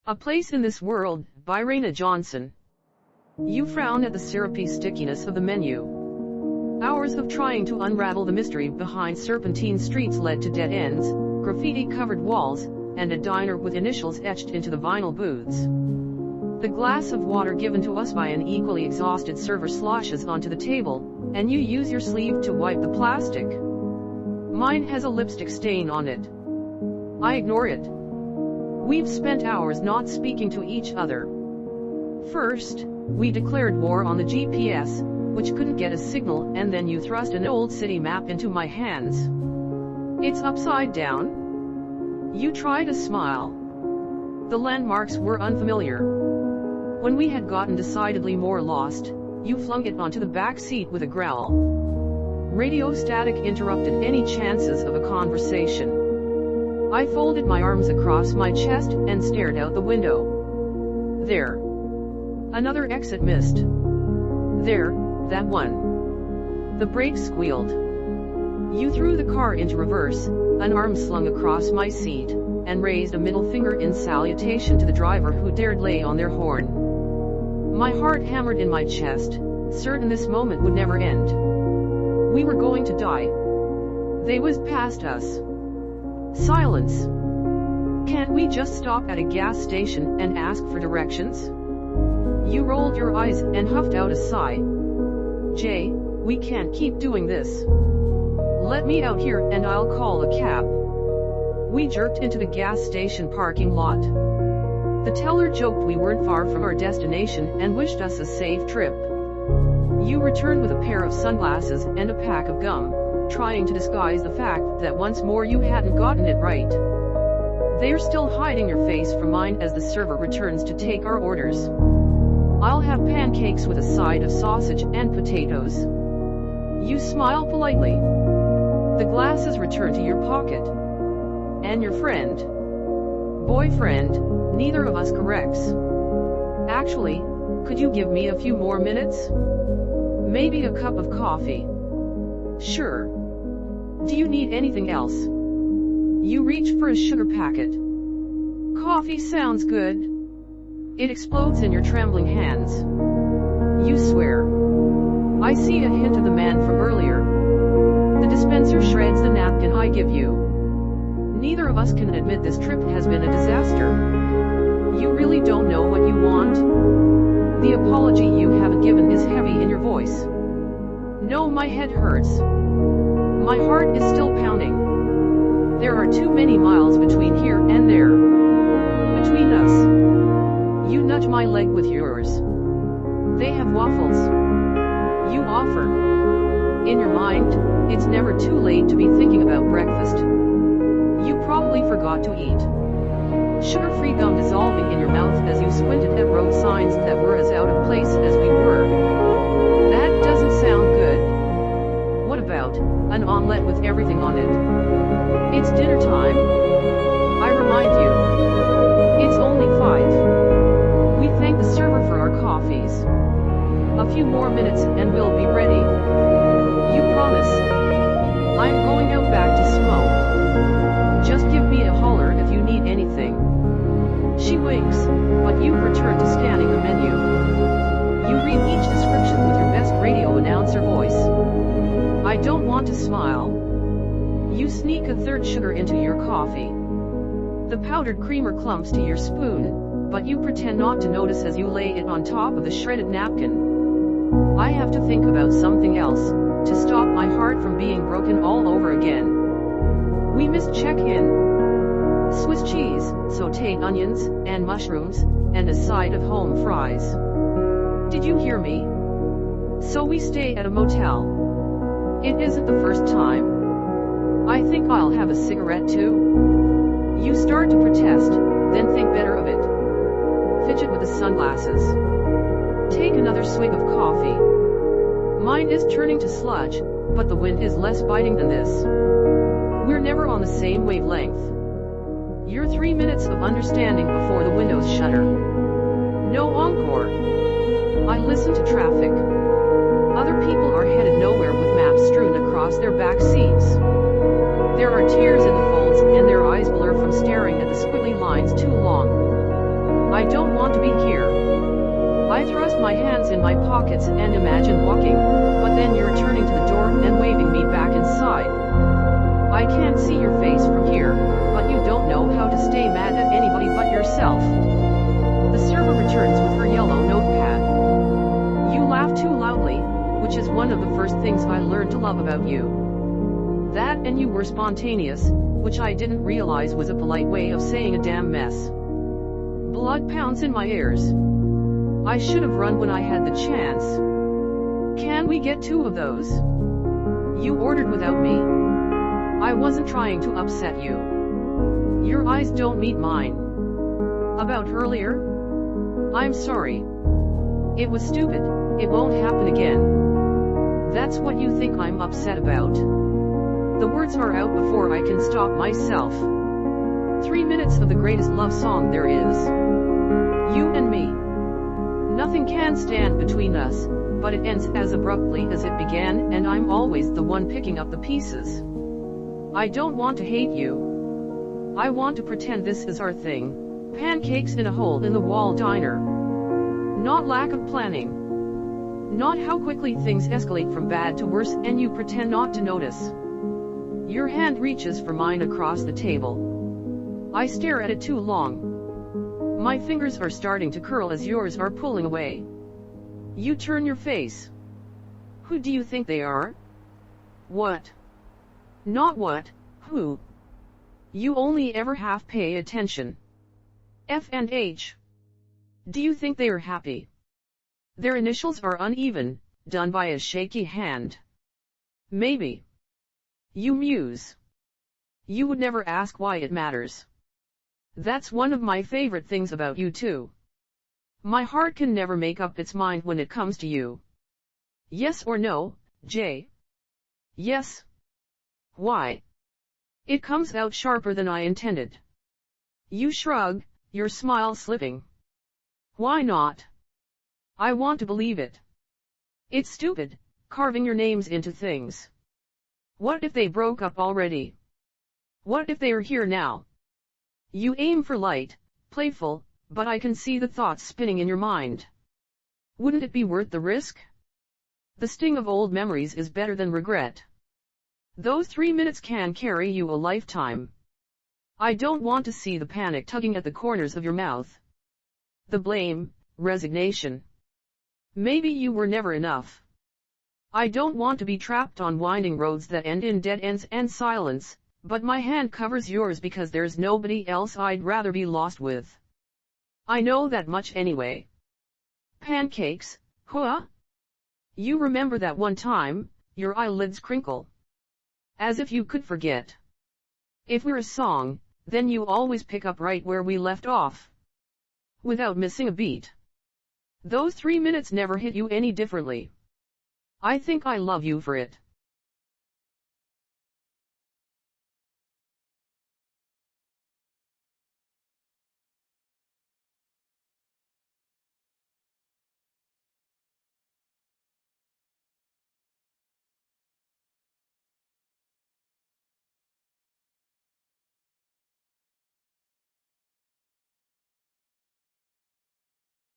A Place in This World, by Reina Johnson. You frown at the syrupy stickiness of the menu. Hours of trying to unravel the mystery behind serpentine streets led to dead ends, graffiti-covered walls, and a diner with initials etched into the vinyl booths. The glass of water given to us by an equally exhausted server sloshes onto the table, and you use your sleeve to wipe the plastic. Mine has a lipstick stain on it. I ignore it. We've spent hours not speaking to each other. First, we declared war on the GPS, which couldn't get a signal, and then you thrust an old city map into my hands. It's upside down. You try to smile. The landmarks were unfamiliar. When we had gotten decidedly more lost, you flung it onto the back seat with a growl. Radio static interrupted any chances of a conversation. I folded my arms across my chest and stared out the window. There. Another exit missed. There, that one. The brakes squealed. You threw the car into reverse, an arm slung across my seat, and raised a middle finger in salutation to the driver who dared lay on their horn. My heart hammered in my chest, certain this moment would never end. We were going to die. They whizzed past us. Silence. Can't we just stop at a gas station and ask for directions? You rolled your eyes and huffed out a sigh. Jay, we can't keep doing this. Let me out here and I'll call a cab. We jerked into the gas station parking lot. The teller joked we weren't far from our destination and wished us a safe trip. You returned with a pair of sunglasses and a pack of gum, trying to disguise the fact that once more you hadn't gotten it right. They're still hiding your face from mine as the server returns to take our orders. I'll have pancakes with a side of sausage and potatoes. You smile politely. The glasses return to your pocket. And your friend? Boyfriend, neither of us corrects. Actually, could you give me a few more minutes? Maybe a cup of coffee. Sure. Do you need anything else? You reach for a sugar packet. Coffee sounds good. It explodes in your trembling hands. You swear. I see a hint of the man from earlier. The dispenser shreds the napkin I give you. Neither of us can admit this trip has been a disaster. You really don't know what you want? The apology you haven't given is heavy in your voice. No, my head hurts. My heart is still pounding. There are too many miles between here and there. Between us. You nudge my leg with yours. They have waffles. You offer. In your mind, it's never too late to be thinking about breakfast. You probably forgot to eat. Sugar-free gum dissolving in your mouth as you squinted at road signs that were as out of place as we were. That doesn't sound good. What about an omelette with everything on it? It's dinner time. I remind you. It's only 5. We thank the server for our coffees. A few more minutes and we'll be ready. You promise? I'm going out back to smoke. Just give me a holler if you need anything. She winks, but you return to scanning the menu. You read each description with your best radio announcer voice. I don't want to smile. You sneak a third sugar into your coffee. The powdered creamer clumps to your spoon, but you pretend not to notice as you lay it on top of the shredded napkin. I have to think about something else, to stop my heart from being broken all over again. We missed check-in. Swiss cheese, sautéed onions, and mushrooms, and a side of home fries. Did you hear me? So we stay at a motel. It isn't the first time. I think I'll have a cigarette too. You start to protest, then think better of it. Fidget with the sunglasses. Take another swig of coffee. Mine is turning to sludge, but the wind is less biting than this. We're never on the same wavelength. You're 3 minutes of understanding before the windows shutter. No encore. I listen to traffic. Other people are headed nowhere with maps strewn across their back seats. There are tears in the folds and their eyes blur from staring at the squiggly lines too long. don't want to be here. I thrust my hands in my pockets and imagine walking, but then you're turning to the door and waving me back inside. I can't see your face from here, but you don't know how to stay mad at anybody but yourself. The server returns with her yellow notepad. You laugh too loudly, which is one of the first things I learned to love about you. That and you were spontaneous, which I didn't realize was a polite way of saying a damn mess. Blood pounds in my ears. I should have run when I had the chance. Can we get 2 of those? You ordered without me. I wasn't trying to upset you. Your eyes don't meet mine. About earlier? I'm sorry. It was stupid, it won't happen again. That's what you think I'm upset about. The words are out before I can stop myself. 3 minutes of the greatest love song there is. You and me. Nothing can stand between us, but it ends as abruptly as it began, and I'm always the one picking up the pieces. I don't want to hate you. I want to pretend this is our thing. Pancakes in a hole-in-the-wall diner. Not lack of planning. Not how quickly things escalate from bad to worse and you pretend not to notice. Your hand reaches for mine across the table. I stare at it too long. My fingers are starting to curl as yours are pulling away. You turn your face. Who do you think they are? What? Not what, who? You only ever half pay attention. F and H. Do you think they are happy? Their initials are uneven, done by a shaky hand. Maybe. You muse. You would never ask why it matters. That's one of my favorite things about you too. My heart can never make up its mind when it comes to you. Yes or no, Jay? Yes. Why? It comes out sharper than I intended. You shrug, your smile slipping. Why not? I want to believe it. It's stupid, carving your names into things. What if they broke up already? What if they are here now? You aim for light, playful, but I can see the thoughts spinning in your mind. Wouldn't it be worth the risk? The sting of old memories is better than regret. Those 3 minutes can carry you a lifetime. I don't want to see the panic tugging at the corners of your mouth. The blame, resignation. Maybe you were never enough. I don't want to be trapped on winding roads that end in dead ends and silence, but my hand covers yours because there's nobody else I'd rather be lost with. I know that much anyway. Pancakes, huh? You remember that one time, your eyelids crinkle. As if you could forget. If we're a song, then you always pick up right where we left off. Without missing a beat. Those 3 minutes never hit you any differently. I think I love you for it.